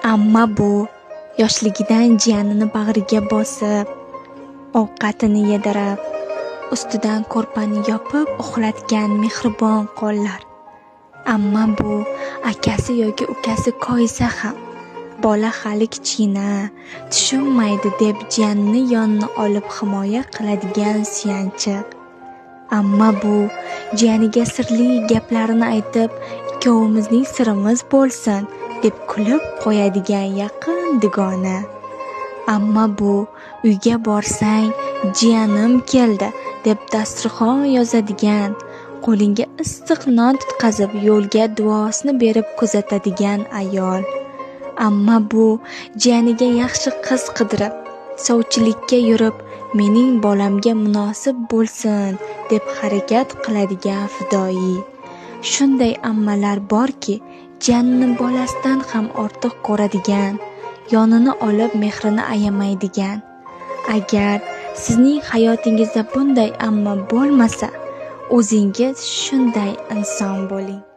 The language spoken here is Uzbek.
Amma bu yoshligidan jiyanini bag'riga bosib, ovqatini yedirib, ustidan ko'rpani yopib uxlatgan mehribon qo'llar. Amma bu akasi yoki ukasi koyisa ham, bola hali kichkina, tushunmaydi deb jiyanini yonini olib himoya qiladigan suyanchiq. Amma bu jiyaniga sirli gaplarini aytib, ikkovimizning sirimiz bo'lsin deb kulib qo'yadigan yaqin dugona. Amma bu uyga borsang, jiyanim keldi deb dasturxon yozadigan, qo'lingga issiq non tutqazib yo'lga duosini berib kuzatadigan ayol. Amma bu jiyaniga yaxshi qiz qidirib, sovchilikka yurib, mening bolamga munosib bo'lsin deb harakat qiladigan fidoyi. Shunday ammalar borki, jiyanini bolasidan ham ortiq ko'radigan, yonini olib mehrini ayamaydigan. Agar sizning hayotingizda bunday amma bo'lmasa, o'zingiz shunday inson bo'ling.